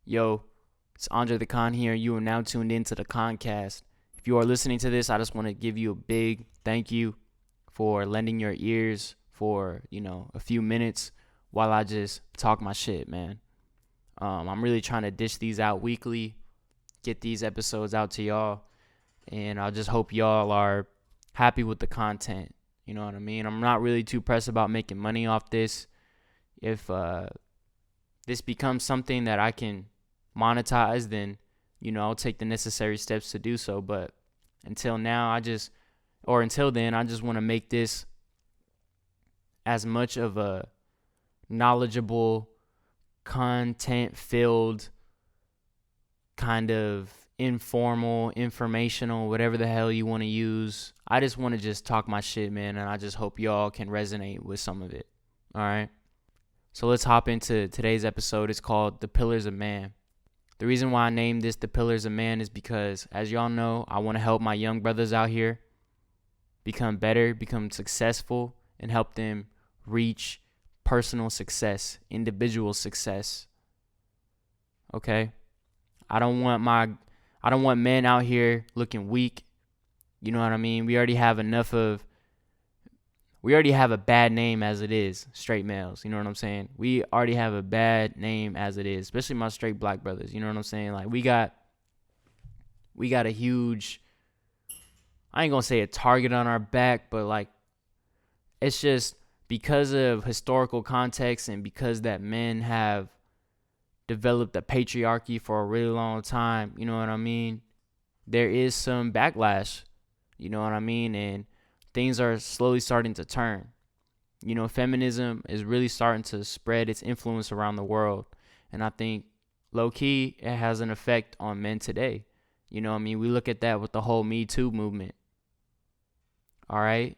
Yo, it's Andre the Con here. You are now tuned into the Khancast. If you are listening to this, I just want to give you a big thank you for lending your ears for, a few minutes while I just talk my shit, man. I'm really trying to dish these out weekly, get these episodes out to y'all, and I just hope y'all are happy with the content. You know what I mean? I'm not really too pressed about making money off this. If this becomes something that I can monetize, then I'll take the necessary steps to do so. But until then, I just want to make this as much of a knowledgeable, content filled, kind of informal, informational, whatever the hell you want to use. I just want to just talk my shit, man, and I just hope y'all can resonate with some of it. All right. So let's hop into today's episode. It's called The Pillars of Man. The reason why I named this The Pillars of Man is because, as y'all know, I want to help my young brothers out here become better, become successful, and help them reach personal success, individual success. Okay? I don't want men out here looking weak. You know what I mean? We already have a bad name as it is, straight males. You know what I'm saying? We already have a bad name as it is, especially my straight black brothers. You know what I'm saying? Like, we got a huge, I ain't gonna say a target on our back, but like, it's just because of historical context and because that men have developed a patriarchy for a really long time. You know what I mean? There is some backlash. You know what I mean? And things are slowly starting to turn. Feminism is really starting to spread its influence around the world. And I think, low-key, it has an effect on men today. We look at that with the whole Me Too movement. All right?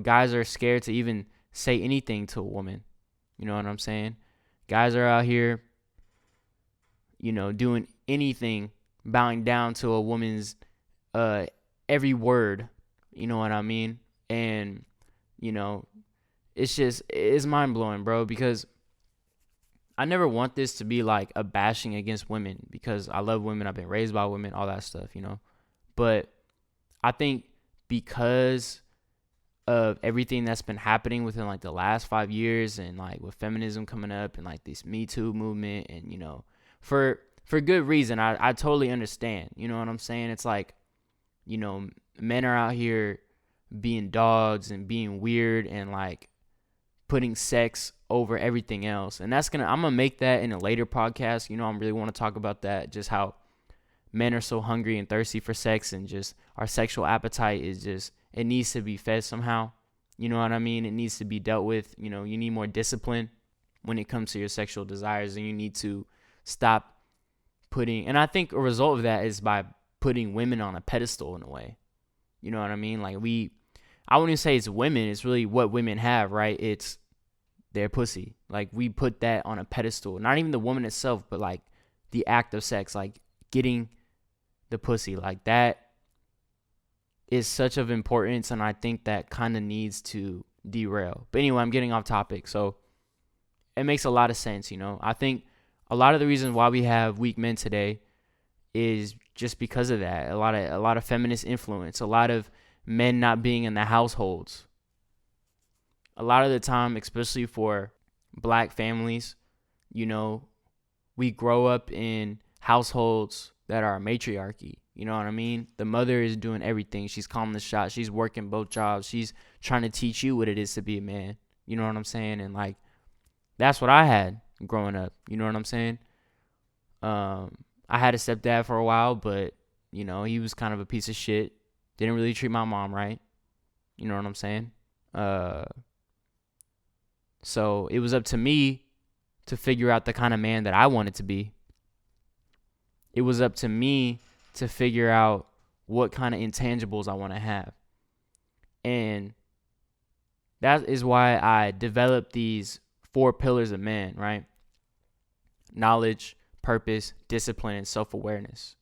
Guys are scared to even say anything to a woman. You know what I'm saying? Guys are out here, doing anything, bowing down to a woman's every word. You know what I mean? And, it's mind-blowing, bro, because I never want this to be like a bashing against women, because I love women. I've been raised by women, all that stuff, But I think because of everything that's been happening within like the last 5 years, and like with feminism coming up and like this Me Too movement, and, for good reason, I totally understand. You know what I'm saying? It's like, men are out here being dogs and being weird and like putting sex over everything else. And I'm going to make that in a later podcast. I really want to talk about that, just how men are so hungry and thirsty for sex, and just our sexual appetite is just, it needs to be fed somehow. You know what I mean? It needs to be dealt with. You need more discipline when it comes to your sexual desires, and you need to stop and I think a result of that is by putting women on a pedestal in a way. You know what I mean? Like, I wouldn't say it's women. It's really what women have, right? It's their pussy. Like, we put that on a pedestal. Not even the woman itself, but like the act of sex, like getting the pussy. Like, that is such of importance, and I think that kind of needs to derail. But anyway, I'm getting off topic. So it makes a lot of sense, I think a lot of the reasons why we have weak men today is just because of that. A lot of feminist influence, a lot of men not being in the households. A lot of the time, especially for black families, we grow up in households that are a matriarchy. You know what I mean? The mother is doing everything. She's calling the shots. She's working both jobs. She's trying to teach you what it is to be a man. You know what I'm saying? And like, that's what I had growing up. You know what I'm saying? I had a stepdad for a while, but, he was kind of a piece of shit. Didn't really treat my mom right. You know what I'm saying? So it was up to me to figure out the kind of man that I wanted to be. It was up to me to figure out what kind of intangibles I want to have. And that is why I developed these 4 pillars of man, right? Knowledge, purpose, discipline, and self-awareness.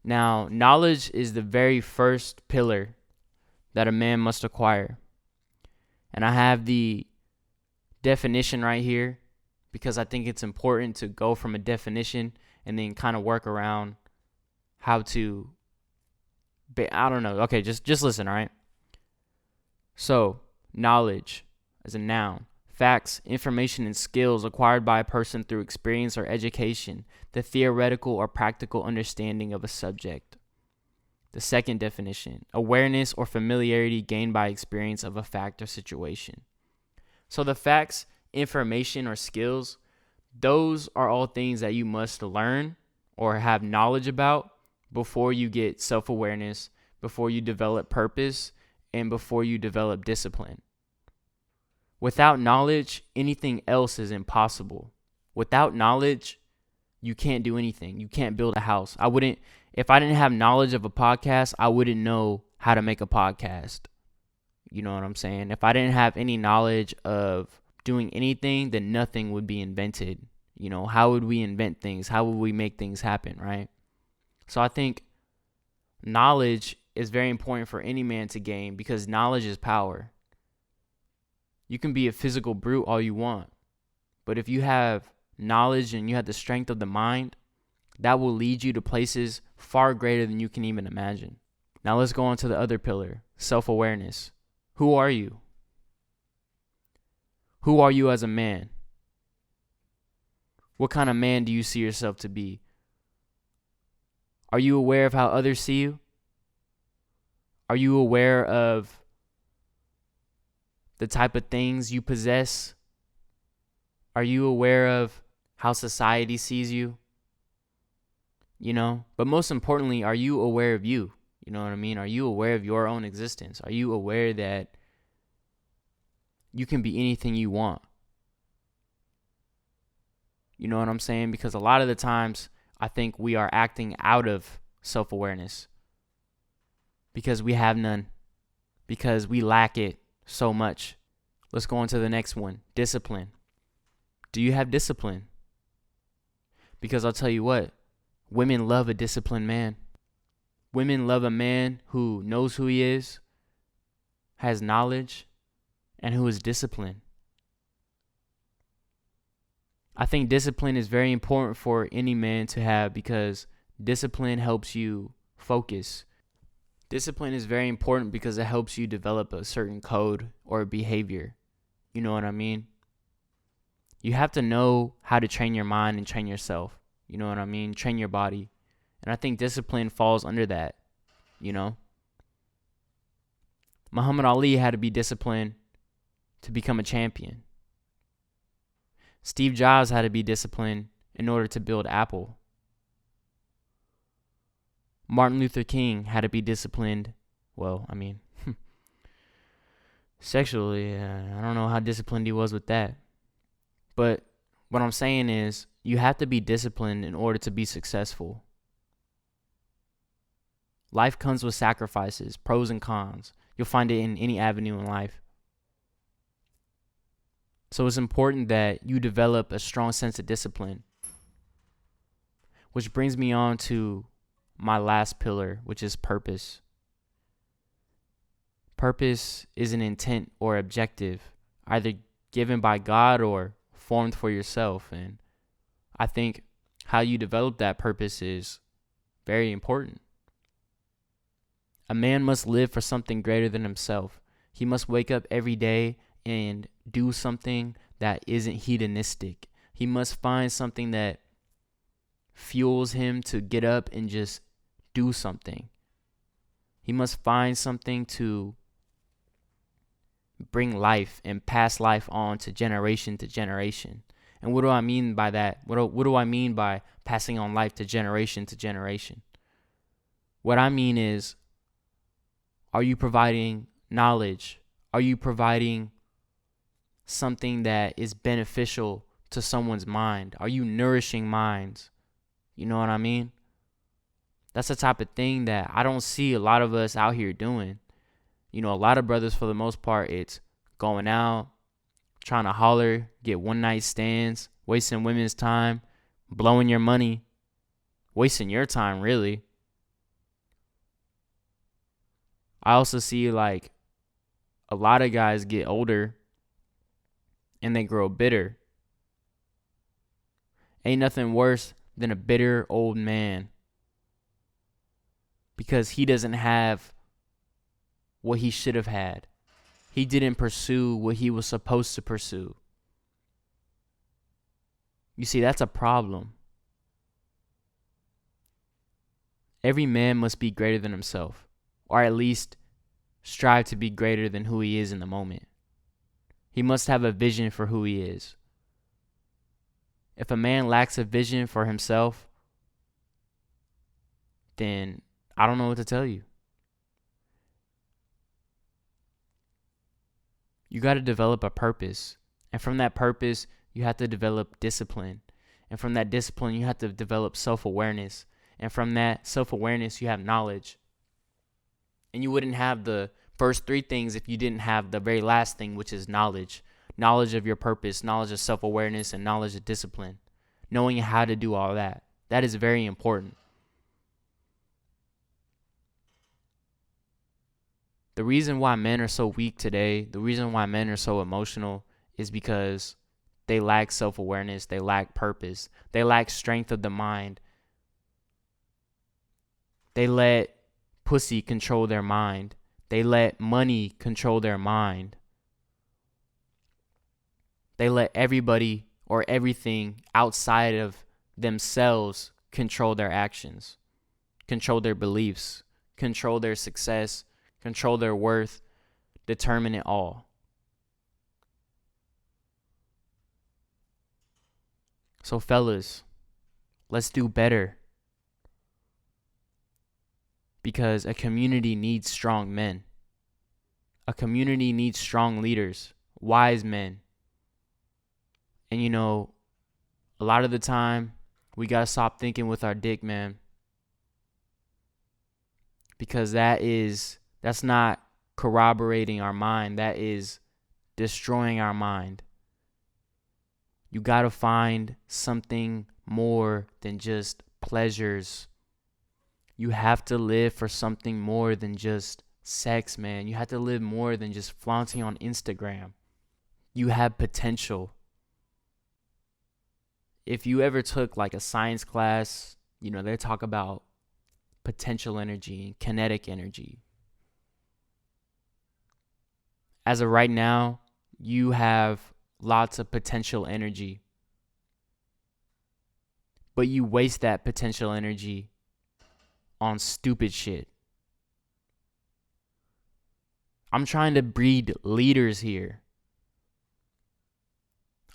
Now, knowledge is the very first pillar that a man must acquire. And I have the definition right here because I think it's important to go from a definition and then kind of work around how to, I don't know. Okay, just listen, all right? So, knowledge as a noun. Facts, information, and skills acquired by a person through experience or education, the theoretical or practical understanding of a subject. The second definition, awareness or familiarity gained by experience of a fact or situation. So the facts, information, or skills, those are all things that you must learn or have knowledge about before you get self-awareness, before you develop purpose, and before you develop discipline. Without knowledge, anything else is impossible. Without knowledge, you can't do anything. You can't build a house. If I didn't have knowledge of a podcast, I wouldn't know how to make a podcast. You know what I'm saying? If I didn't have any knowledge of doing anything, then nothing would be invented. You know, how would we invent things? How would we make things happen, right? So I think knowledge is very important for any man to gain because knowledge is power. You can be a physical brute all you want, but if you have knowledge and you have the strength of the mind, that will lead you to places far greater than you can even imagine. Now let's go on to the other pillar, self-awareness. Who are you? Who are you as a man? What kind of man do you see yourself to be? Are you aware of how others see you? Are you aware of the type of things you possess? Are you aware of how society sees you? You know, but most importantly, are you aware of you? You know what I mean? Are you aware of your own existence? Are you aware that you can be anything you want? You know what I'm saying? Because a lot of the times, I think we are acting out of self-awareness because we have none, because we lack it so much. Let's go on to the next one, discipline. Do you have discipline? Because I'll tell you what, women love a disciplined man. Women love a man who knows who he is, has knowledge, and who is disciplined. I think discipline is very important for any man to have because discipline helps you focus. Discipline is very important because it helps you develop a certain code or behavior. You know what I mean? You have to know how to train your mind and train yourself. You know what I mean? Train your body. And I think discipline falls under that, you know? Muhammad Ali had to be disciplined to become a champion. Steve Jobs had to be disciplined in order to build Apple. Martin Luther King had to be disciplined. Well, I mean, sexually, I don't know how disciplined he was with that. But what I'm saying is, you have to be disciplined in order to be successful. Life comes with sacrifices, pros and cons. You'll find it in any avenue in life. So it's important that you develop a strong sense of discipline. Which brings me on to my last pillar, which is purpose. Purpose is an intent or objective, either given by God or formed for yourself. And I think how you develop that purpose is very important. A man must live for something greater than himself. He must wake up every day and do something that isn't hedonistic. He must find something that fuels him to get up and just do something. He must find something to bring life and pass life on to generation. And what do I mean by that? What do I mean by passing on life to generation? What I mean is, are you providing knowledge? Are you providing something that is beneficial to someone's mind? Are you nourishing minds? You know what I mean? That's the type of thing that I don't see a lot of us out here doing. You know, a lot of brothers, for the most part, it's going out, trying to holler, get one night stands, wasting women's time, blowing your money, wasting your time, really. I also see like a lot of guys get older and they grow bitter. Ain't nothing worse than a bitter old man because he doesn't have what he should have had. He didn't pursue what he was supposed to pursue. You see, that's a problem. Every man must be greater than himself, or at least strive to be greater than who he is in the moment. He must have a vision for who he is. If a man lacks a vision for himself, then I don't know what to tell you. You got to develop a purpose. And from that purpose, you have to develop discipline. And from that discipline, you have to develop self-awareness. And from that self-awareness, you have knowledge. And you wouldn't have the first three things if you didn't have the very last thing, which is knowledge. Knowledge of your purpose, knowledge of self-awareness, and knowledge of discipline. Knowing how to do all that. That is very important. The reason why men are so weak today, the reason why men are so emotional is because they lack self-awareness, they lack purpose, they lack strength of the mind. They let pussy control their mind. They let money control their mind. They let everybody or everything outside of themselves control their actions, control their beliefs, control their success, control their worth, determine it all. So fellas, let's do better. Because a community needs strong men. A community needs strong leaders, wise men. And you know, a lot of the time, we gotta stop thinking with our dick, man. Because that's not corroborating our mind. That is destroying our mind. You gotta find something more than just pleasures. You have to live for something more than just sex, man. You have to live more than just flaunting on Instagram. You have potential. If you ever took like a science class, you know, they talk about potential energy and kinetic energy. As of right now, you have lots of potential energy. But you waste that potential energy on stupid shit. I'm trying to breed leaders here.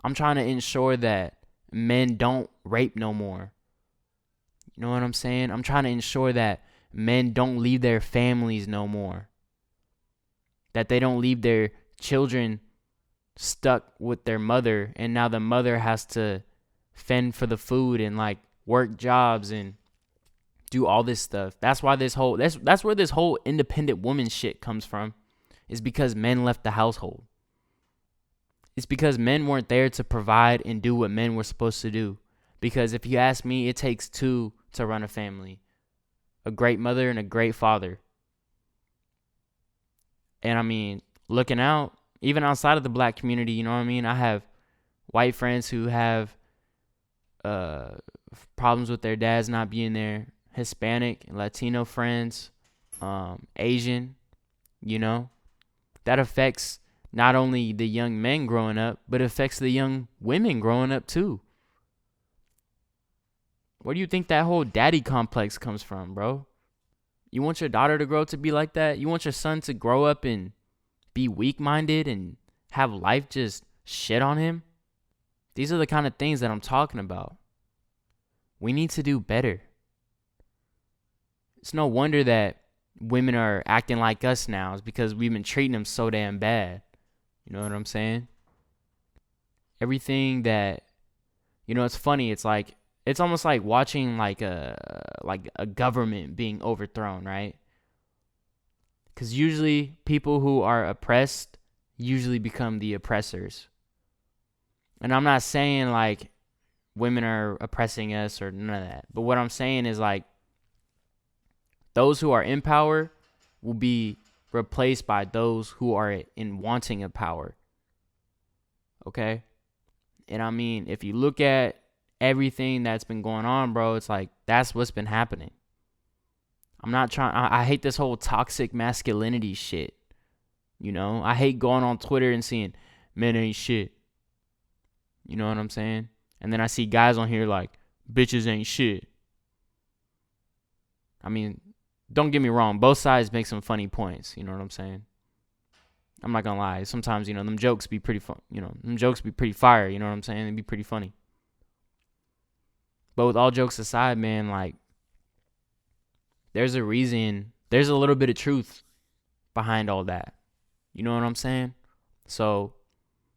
I'm trying to ensure that men don't rape no more. You know what I'm saying? I'm trying to ensure that men don't leave their families no more. That they don't leave their children stuck with their mother, and now the mother has to fend for the food and like work jobs and do all this stuff. That's why that's where this whole independent woman shit comes from. Is because men left the household. It's because men weren't there to provide and do what men were supposed to do. Because if you ask me, it takes two to run a family. A great mother and a great father. And I mean, looking out, even outside of the black community, you know what I mean? I have white friends who have problems with their dads not being there. Hispanic, Latino friends, Asian, you know. That affects not only the young men growing up, but affects the young women growing up too. Where do you think that whole daddy complex comes from, bro? You want your daughter to grow up to be like that? You want your son to grow up and be weak-minded and have life just shit on him? These are the kind of things that I'm talking about. We need to do better. It's no wonder that women are acting like us now. It's because we've been treating them so damn bad. You know what I'm saying? Everything that, you know, it's funny. It's like, it's almost like watching like a government being overthrown, right? Because usually people who are oppressed usually become the oppressors. And I'm not saying like women are oppressing us or none of that. But what I'm saying is like those who are in power will be replaced by those who are in wanting of power. Okay? And I mean, if you look at everything that's been going on, bro, it's like that's what's been happening. I'm not trying. I hate this whole toxic masculinity shit. You know, I hate going on Twitter and seeing men ain't shit. You know what I'm saying? And then I see guys on here like, bitches ain't shit. I mean, don't get me wrong. Both sides make some funny points. You know what I'm saying? I'm not gonna lie. Sometimes, them jokes be pretty fun. Them jokes be pretty fire. You know what I'm saying? They be pretty funny. But with all jokes aside, man, like, there's a reason. There's a little bit of truth behind all that. You know what I'm saying? So,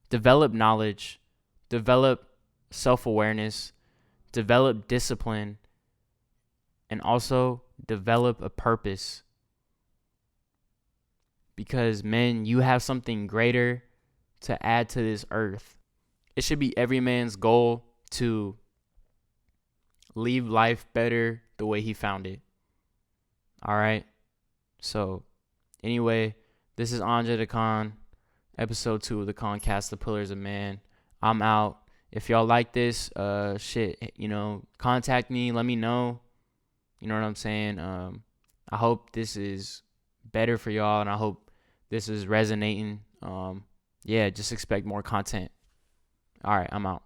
develop knowledge, develop self-awareness, develop discipline, and also develop a purpose. Because, men, you have something greater to add to this earth. It should be every man's goal to leave life better the way he found it. All right? So, anyway, this is Anja the Khan, episode 2 of the Khancast, The Pillars of Man. I'm out. If y'all like this, contact me. Let me know. You know what I'm saying? I hope this is better for y'all, and I hope this is resonating. Just expect more content. All right, I'm out.